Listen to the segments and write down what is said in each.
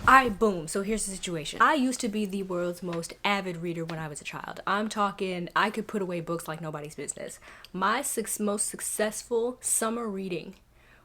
Alright, boom. So here's the situation. I used to be the world's most avid reader when I was a child. I'm talking, I could put away books like nobody's business. My most successful summer reading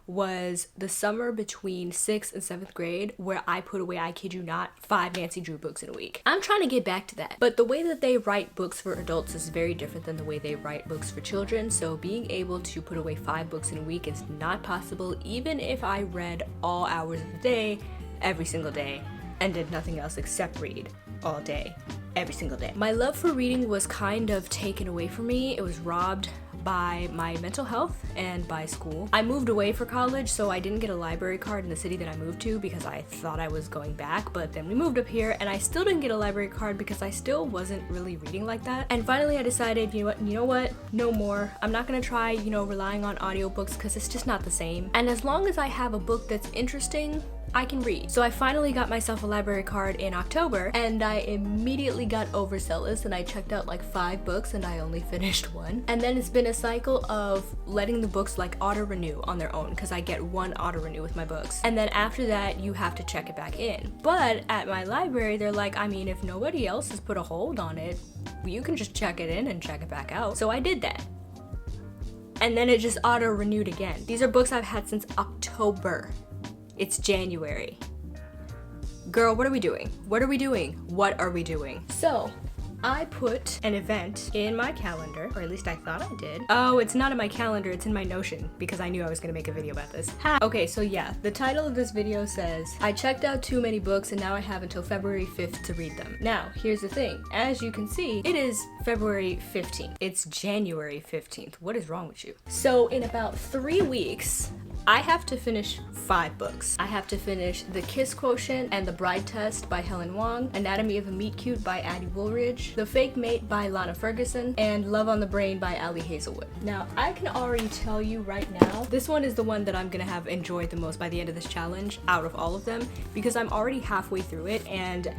was the summer between 6th and 7th grade, where I put away, I kid you not, 5 Nancy Drew books in a week. I'm trying to get back to that. But the way that they write books for adults is very different than the way they write books for children. So being able to put away 5 books in a week is not possible, even if I read all hours of the day, every single day, and did nothing else except read all day, every single day. My love for reading was kind of taken away from me. It was robbed by my mental health and by school. I moved away for college, so I didn't get a library card in the city that I moved to because I thought I was going back, but then we moved up here and I still didn't get a library card because I still wasn't really reading like that. And finally I decided, you know what, no more. I'm not gonna try, relying on audiobooks because it's just not the same. And as long as I have a book that's interesting, I can read. So I finally got myself a library card in October, and I immediately got overzealous and I checked out like 5 books and I only finished 1. And then it's been a cycle of letting the books like auto renew on their own, because I get 1 auto renew with my books. And then after that, you have to check it back in. But at my library, they're like, I mean, if nobody else has put a hold on it, you can just check it in and check it back out. So I did that. And then it just auto renewed again. These are books I've had since October. It's January. Girl, what are we doing? What are we doing? What are we doing? So, I put an event in my calendar, or at least I thought I did. Oh, it's not in my calendar, it's in my Notion, because I knew I was gonna make a video about this. Ha! Okay, so yeah, the title of this video says, I checked out too many books and now I have until February 5th to read them. Now, here's the thing. As you can see, it is February 15th. It's January 15th. What is wrong with you? So, in about 3 weeks, I have to finish 5 books. I have to finish The Kiss Quotient and The Bride Test by Helen Wong, Anatomy of a Meet Cute by Addie Woolridge, The Fake Mate by Lana Ferguson, and Love on the Brain by Ali Hazelwood. Now, I can already tell you right now, this one is the one that I'm gonna have enjoyed the most by the end of this challenge out of all of them, because I'm already halfway through it, and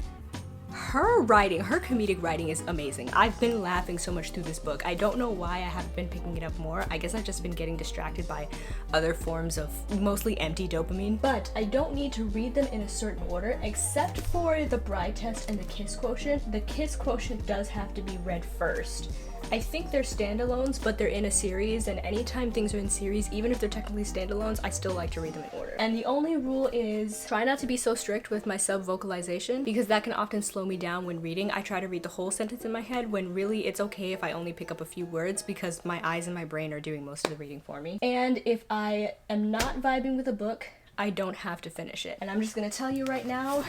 her comedic writing is amazing. I've been laughing so much through this book. I don't know why I haven't been picking it up more. I guess I've just been getting distracted by other forms of mostly empty dopamine. But I don't need to read them in a certain order, except for The Bride Test and The Kiss Quotient. The Kiss Quotient does have to be read first. I think they're standalones, but they're in a series, and anytime things are in series, even if they're technically standalones, I still like to read them in order. And the only rule is try not to be so strict with my sub-vocalization, because that can often slow me down when reading. I try to read the whole sentence in my head, when really it's okay if I only pick up a few words, because my eyes and my brain are doing most of the reading for me. And if I am not vibing with a book, I don't have to finish it. And I'm just gonna tell you right now,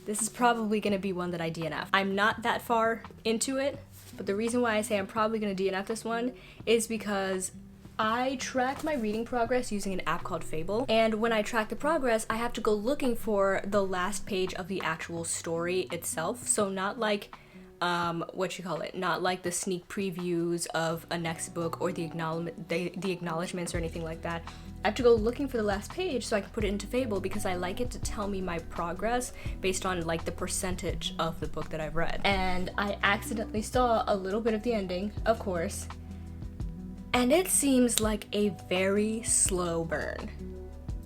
this is probably gonna be one that I DNF. I'm not that far into it, but the reason why I say I'm probably gonna DNF this one is because I track my reading progress using an app called Fable, and when I track the progress, I have to go looking for the last page of the actual story itself. So not like, not like the sneak previews of a next book or the acknowledgements or anything like that. I have to go looking for the last page so I can put it into Fable, because I like it to tell me my progress based on like the percentage of the book that I've read. And I accidentally saw a little bit of the ending, of course, and it seems like a very slow burn.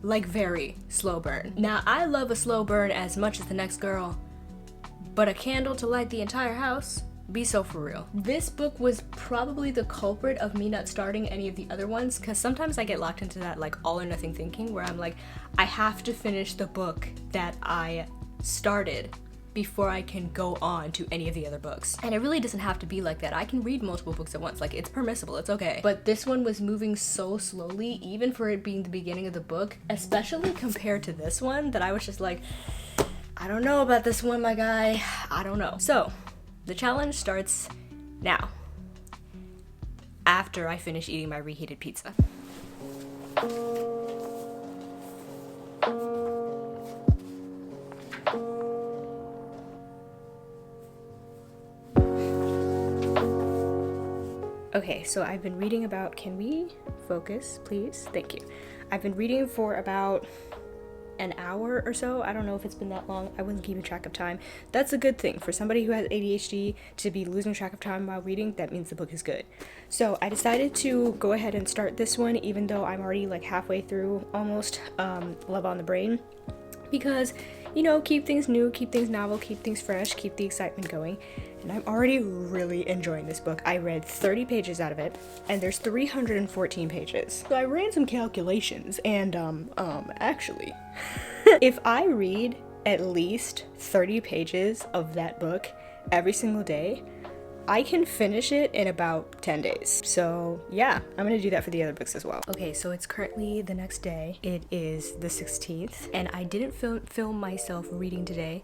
Like very slow burn. Now, I love a slow burn as much as the next girl, but a candle to light the entire house? Be so for real. This book was probably the culprit of me not starting any of the other ones, because sometimes I get locked into that like all or nothing thinking where I'm like, I have to finish the book that I started before I can go on to any of the other books. And it really doesn't have to be like that. I can read multiple books at once. Like, it's permissible, it's okay. But this one was moving so slowly, even for it being the beginning of the book, especially compared to this one, that I was just like, I don't know about this one, my guy. I don't know. So, the challenge starts now, after I finish eating my reheated pizza. Okay, so I've been reading about, can we focus, please? Thank you. I've been reading for about an hour or so. I don't know if it's been that long. I wasn't keeping track of time. That's a good thing. For somebody who has ADHD, to be losing track of time while reading, that means the book is good. So I decided to go ahead and start this one, even though I'm already like halfway through almost Love on the Brain, because you know, keep things new, keep things novel, keep things fresh, keep the excitement going. And I'm already really enjoying this book. I read 30 pages out of it, and there's 314 pages. So I ran some calculations, and actually, if I read at least 30 pages of that book every single day, I can finish it in about 10 days. So yeah, I'm gonna do that for the other books as well. Okay, so it's currently the next day. It is the 16th, and I didn't film myself reading today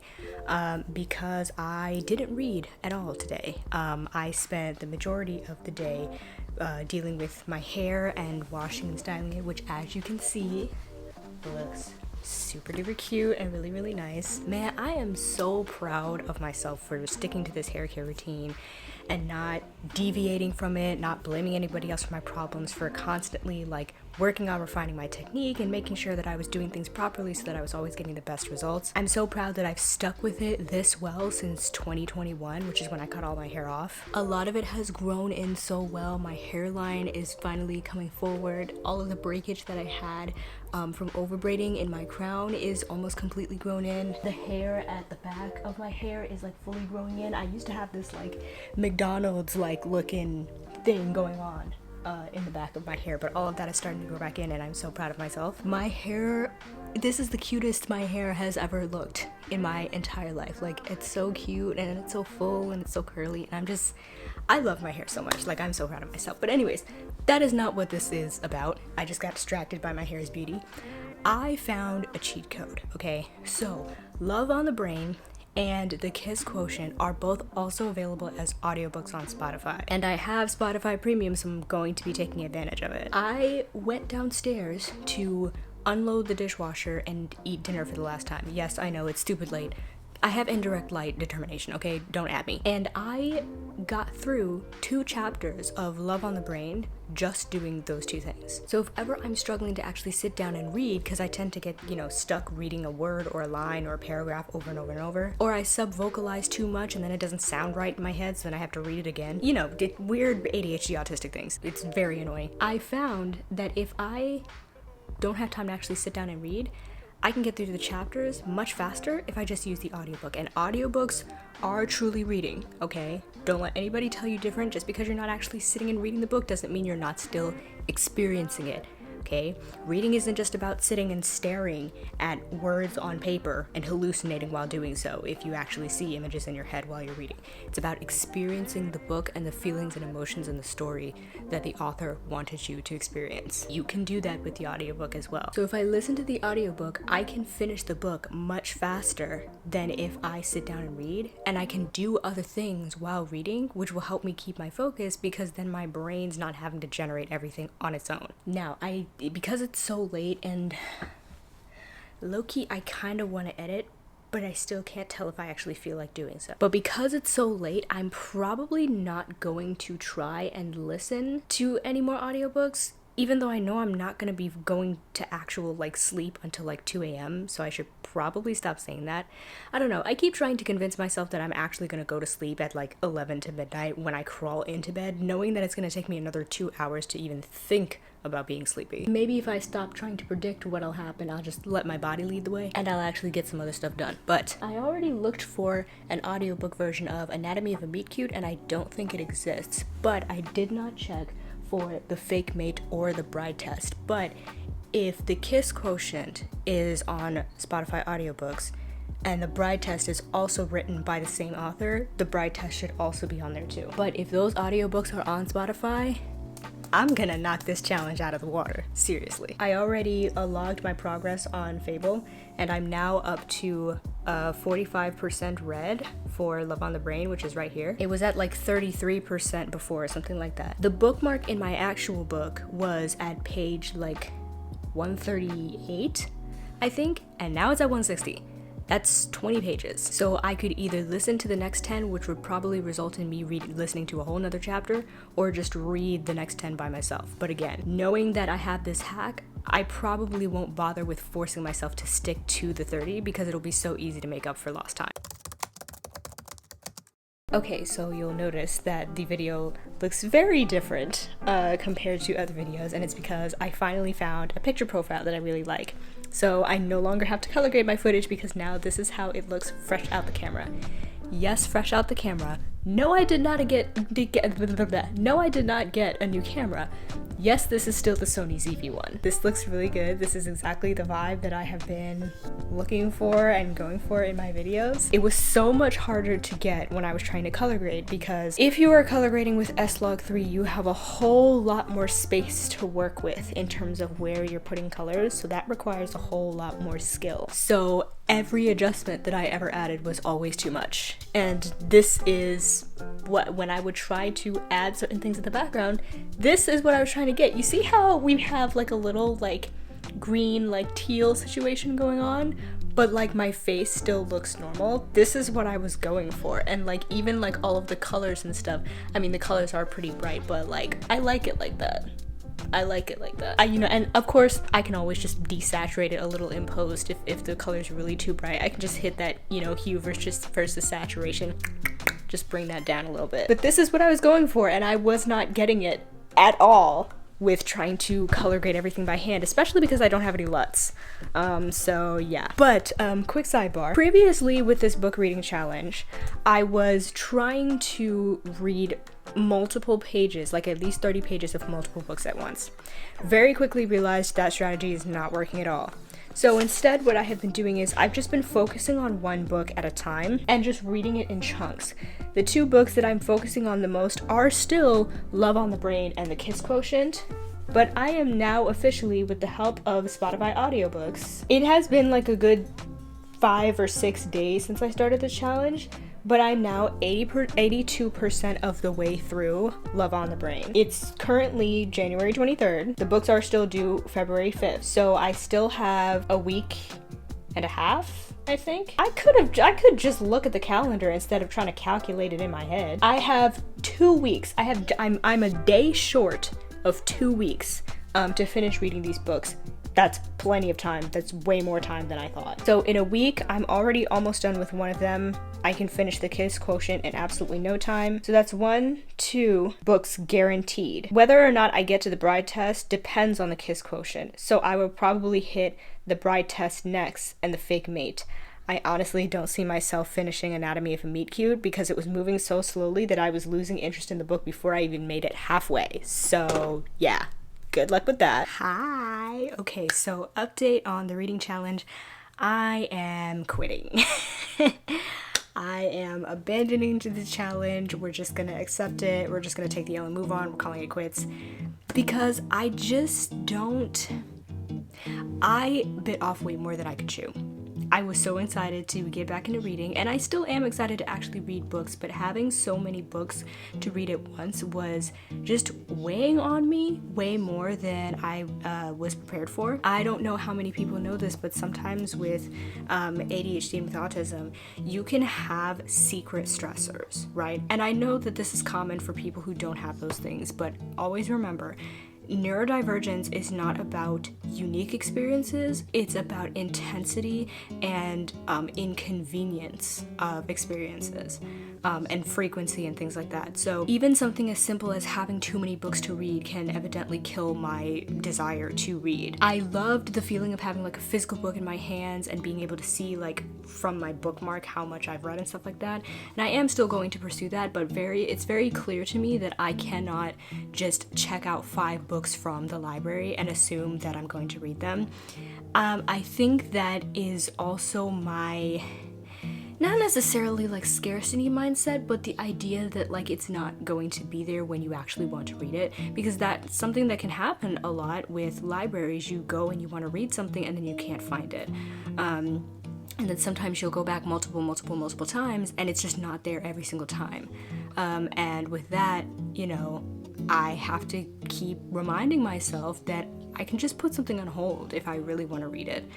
because I didn't read at all today. I spent the majority of the day dealing with my hair and washing and styling it, which, as you can see, looks super duper cute and really, really nice. Man, I am so proud of myself for sticking to this hair care routine and not deviating from it, not blaming anybody else for my problems, for constantly like working on refining my technique and making sure that I was doing things properly so that I was always getting the best results. I'm so proud that I've stuck with it this well since 2021, which is when I cut all my hair off. A lot of it has grown in so well. My hairline is finally coming forward. All of the breakage that I had from over braiding in my crown is almost completely grown in. The hair at the back of my hair is like fully growing in. I used to have this like McDonald's like looking thing going on in the back of my hair, but all of that is starting to grow back in, and I'm so proud of myself. My hair, this is the cutest my hair has ever looked in my entire life. Like, it's so cute and it's so full and it's so curly, and I love my hair so much. Like, I'm so proud of myself. But anyways, that is not what this is about. I just got distracted by my hair's beauty. I found a cheat code, okay? So Love on the Brain and The Kiss Quotient are both also available as audiobooks on Spotify. And I have Spotify Premium, so I'm going to be taking advantage of it. I went downstairs to unload the dishwasher and eat dinner for the last time. Yes, I know, it's stupid late. I have indirect light determination, okay? Don't at me. And I got through 2 chapters of Love on the Brain just doing those 2 things. So if ever I'm struggling to actually sit down and read, because I tend to get, you know, stuck reading a word or a line or a paragraph over and over and over, or I sub-vocalize too much and then it doesn't sound right in my head, so then I have to read it again. You know, weird ADHD autistic things. It's very annoying. I found that if I don't have time to actually sit down and read, I can get through the chapters much faster if I just use the audiobook. And audiobooks are truly reading, okay? Don't let anybody tell you different. Just because you're not actually sitting and reading the book doesn't mean you're not still experiencing it, okay? Reading isn't just about sitting and staring at words on paper and hallucinating while doing so if you actually see images in your head while you're reading. It's about experiencing the book and the feelings and emotions in the story that the author wanted you to experience. You can do that with the audiobook as well. So if I listen to the audiobook, I can finish the book much faster than if I sit down and read, and I can do other things while reading, which will help me keep my focus because then my brain's not having to generate everything on its own. Now, because it's so late and low-key I kind of want to edit, but I still can't tell if I actually feel like doing so. But because it's so late, I'm probably not going to try and listen to any more audiobooks, even though I know I'm not going to be going to actual like sleep until like 2 a.m. So I should probably stop saying that. I don't know. I keep trying to convince myself that I'm actually going to go to sleep at like 11 to midnight when I crawl into bed, knowing that it's going to take me another 2 hours to even think about being sleepy. Maybe if I stop trying to predict what'll happen, I'll just let my body lead the way and I'll actually get some other stuff done. But I already looked for an audiobook version of Anatomy of a Meet Cute and I don't think it exists, but I did not check for The Fake Mate or The Bride Test. But if The Kiss Quotient is on Spotify audiobooks and The Bride Test is also written by the same author, The Bride Test should also be on there too. But if those audiobooks are on Spotify, I'm gonna knock this challenge out of the water, seriously. I already logged my progress on Fable, and I'm now up to 45% read for Love on the Brain, which is right here. It was at like 33% before, something like that. The bookmark in my actual book was at page like 138, I think, and now it's at 160. That's 20 pages. So I could either listen to the next 10, which would probably result in me listening to a whole nother chapter, or just read the next 10 by myself. But again, knowing that I have this hack, I probably won't bother with forcing myself to stick to the 30 because it'll be so easy to make up for lost time. Okay, so you'll notice that the video looks very different compared to other videos, and it's because I finally found a picture profile that I really like. So I no longer have to color grade my footage because now this is how it looks fresh out the camera. Yes, fresh out the camera. No, I did not get a new camera. Yes, this is still the Sony ZV-1. This looks really good. This is exactly the vibe that I have been looking for and going for in my videos. It was so much harder to get when I was trying to color grade because if you are color grading with S-Log3, you have a whole lot more space to work with in terms of where you're putting colors, so that requires a whole lot more skill. So every adjustment that I ever added was always too much. And this is what, when I would try to add certain things in the background, this is what I was trying to get. You see how we have like a little like green like teal situation going on, but like my face still looks normal? This is what I was going for. And like even like all of the colors and stuff, I mean the colors are pretty bright, but like I like it like that. I like it like that. And of course I can always just desaturate it a little in post if the color's really too bright. I can just hit that, hue versus saturation, just bring that down a little bit. But this is what I was going for, and I was not getting it at all with trying to color grade everything by hand, especially because I don't have any LUTs. So yeah. But quick sidebar. Previously with this book reading challenge, I was trying to read multiple pages, like at least 30 pages of multiple books at once. Very quickly realized that strategy is not working at all. So instead what I have been doing is I've just been focusing on one book at a time and just reading it in chunks. The two books that I'm focusing on the most are still Love on the Brain and The Kiss Quotient, but I am now officially, with the help of Spotify audiobooks, it has been like a good 5 or 6 days since I started the challenge, but I'm now 82% of the way through Love on the Brain. It's currently January 23rd. The books are still due February 5th, so I still have a week and a half, I think. I could just look at the calendar instead of trying to calculate it in my head. I have 2 weeks. I'm a day short of 2 weeks to finish reading these books. That's plenty of time. That's way more time than I thought. So in a week, I'm already almost done with one of them. I can finish The Kiss Quotient in absolutely no time. So that's 2 books guaranteed. Whether or not I get to the Bride test depends on The Kiss Quotient. So I will probably hit the Bride test next and The Fake Mate. I honestly don't see myself finishing Anatomy of a Meet Cute because it was moving so slowly that I was losing interest in the book before I even made it halfway. So yeah. Good luck with that. Hi. Okay, so update on the reading challenge. I am quitting. I am abandoning to the challenge. We're just gonna accept it. We're just gonna take the L and move on. We're calling it quits. Because I bit off way more than I could chew. I was so excited to get back into reading, and I still am excited to actually read books, but having so many books to read at once was just weighing on me way more than I was prepared for. I don't know how many people know this, but sometimes with ADHD and with autism, you can have secret stressors, right? And I know that this is common for people who don't have those things, but always remember, neurodivergence is not about unique experiences, it's about intensity and inconvenience of experiences and frequency and things like that. So even something as simple as having too many books to read can evidently kill my desire to read. I loved the feeling of having like a physical book in my hands and being able to see like from my bookmark how much I've read and stuff like that, and I am still going to pursue that, but it's very clear to me that I cannot just check out 5 books from the library and assume that I'm going to read them. I think that is also my, not necessarily like scarcity mindset, but the idea that like it's not going to be there when you actually want to read it, because that's something that can happen a lot with libraries. You go and you want to read something and then you can't find it. And then sometimes you'll go back multiple times and it's just not there every single time. And with that, I have to keep reminding myself that I can just put something on hold if I really want to read it.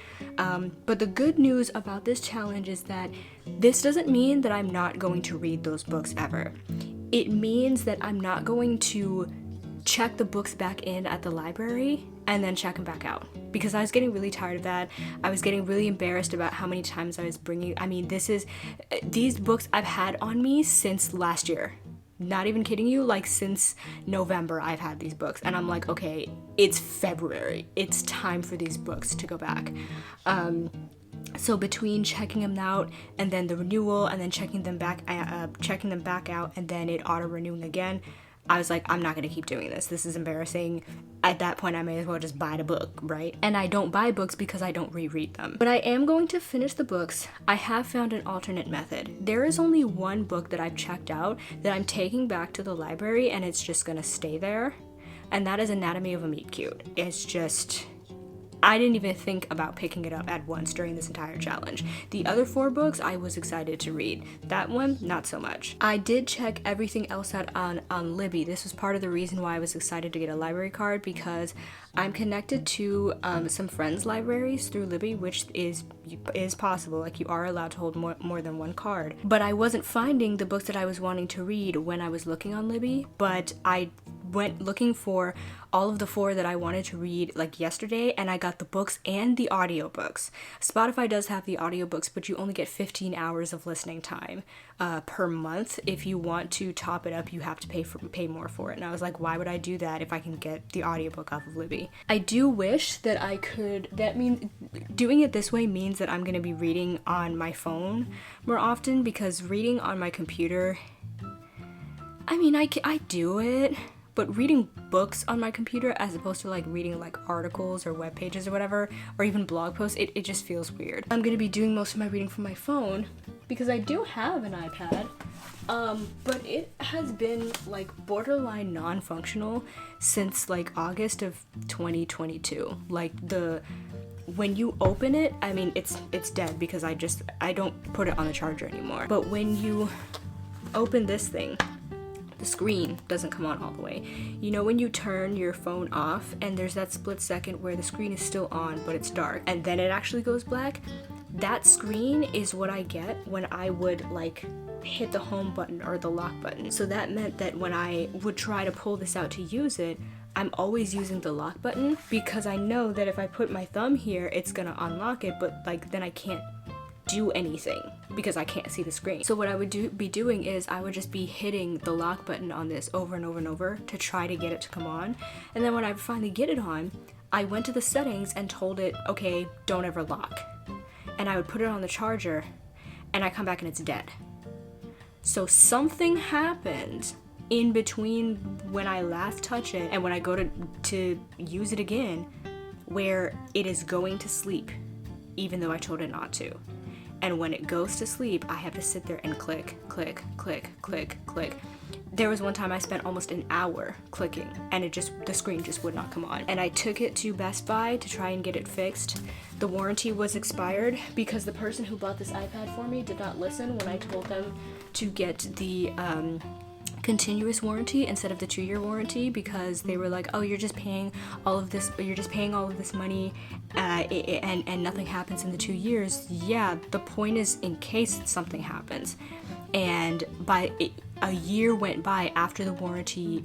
But the good news about this challenge is that this doesn't mean that I'm not going to read those books ever. It means that I'm not going to check the books back in at the library and then check them back out, because I was getting really tired of that. I was getting really embarrassed about how many times I was bringing, these books I've had on me since last year. not even kidding you, like since November I've had these books, and I'm like, okay, it's February, it's time for these books to go back. So between checking them out and then the renewal and then checking them back out and then it auto renewing again, I was like, I'm not gonna keep doing this. This is embarrassing. At that point, I may as well just buy the book, right? And I don't buy books because I don't reread them. But I am going to finish the books. I have found an alternate method. There is only one book that I've checked out that I'm taking back to the library and it's just gonna stay there. And that is Anatomy of a Meet Cute. It's just... I didn't even think about picking it up at once during this entire challenge. The other 4 books I was excited to read. That one, not so much. I did check everything else out on Libby. This was part of the reason why I was excited to get a library card, because I'm connected to some friends' libraries through Libby, which is possible. Like, you are allowed to hold more than one card. But I wasn't finding the books that I was wanting to read when I was looking on Libby, but I went looking for all of the 4 that I wanted to read like yesterday, and I got the books and the audiobooks. Spotify does have the audiobooks, but you only get 15 hours of listening time per month. If you want to top it up, you have to pay more for it. And I was like, why would I do that if I can get the audiobook off of Libby? I do wish that I could, doing it this way means that I'm going to be reading on my phone more often, because reading on my computer, I mean, I do it, but reading books on my computer as opposed to like reading like articles or web pages or whatever, or even blog posts, it just feels weird. I'm gonna be doing most of my reading from my phone because I do have an iPad, but it has been like borderline non-functional since like August of 2022. Like when you open it, I mean, it's dead because I don't put it on the charger anymore. But when you open this thing, the screen doesn't come on all the way. You know when you turn your phone off and there's that split second where the screen is still on but it's dark and then it actually goes black? That screen is what I get when I would like hit the home button or the lock button. So that meant that when I would try to pull this out to use it, I'm always using the lock button because I know that if I put my thumb here, it's gonna unlock it, but like then I can't do anything because I can't see the screen. So what I would be doing is I would just be hitting the lock button on this over and over and over to try to get it to come on. And then when I finally get it on, I went to the settings and told it, okay, don't ever lock. And I would put it on the charger and I come back and it's dead. So something happened in between when I last touch it and when I go to use it again, where it is going to sleep even though I told it not to. And when it goes to sleep, I have to sit there and click, click, click, click, click. There was one time I spent almost an hour clicking and the screen just would not come on. And I took it to Best Buy to try and get it fixed. The warranty was expired because the person who bought this iPad for me did not listen when I told them to get the continuous warranty instead of the 2-year warranty, because they were like, oh, you're just paying all of this money and nothing happens in the 2 years. Yeah, the point is in case something happens. And a year went by after the warranty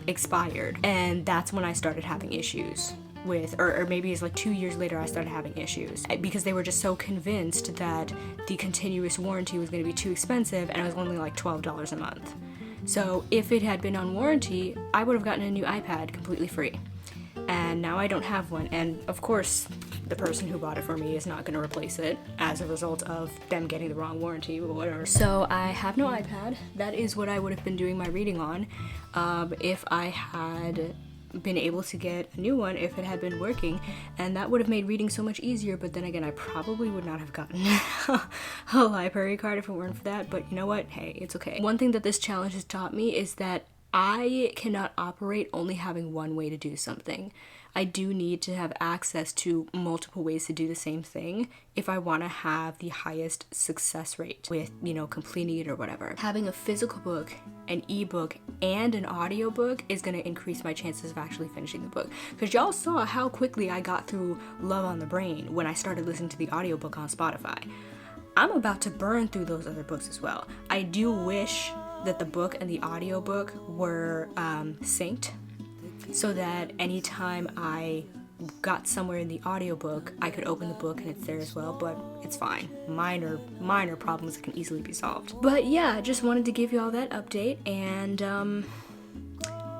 expired, and that's when I started having issues with, or maybe it's like 2 years later I started having issues because they were just so convinced that the continuous warranty was going to be too expensive and it was only like $12 a month. So if it had been on warranty, I would have gotten a new iPad completely free. And now I don't have one. And of course, the person who bought it for me is not going to replace it as a result of them getting the wrong warranty or whatever. So I have no iPad. That is what I would have been doing my reading on if I had been able to get a new one, if it had been working, and that would have made reading so much easier. But then again, I probably would not have gotten a library card if it weren't for that. But you know what? Hey, it's okay. One thing that this challenge has taught me is that I cannot operate only having one way to do something. I do need to have access to multiple ways to do the same thing if I want to have the highest success rate with, completing it or whatever. Having a physical book, an ebook, and an audiobook is going to increase my chances of actually finishing the book. Because y'all saw how quickly I got through Love on the Brain when I started listening to the audiobook on Spotify. I'm about to burn through those other books as well. I do wish that the book and the audiobook were synced, so that anytime I got somewhere in the audiobook, I could open the book and it's there as well, but it's fine. Minor problems that can easily be solved. But yeah, just wanted to give you all that update, and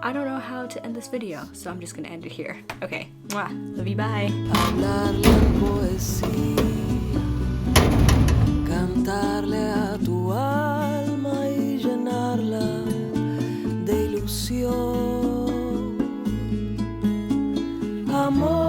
I don't know how to end this video, so I'm just gonna end it here. Okay, mwah, love you, bye. Hablarle en poesía, cantarle a tu alma y llenarla de ilusión. Amor.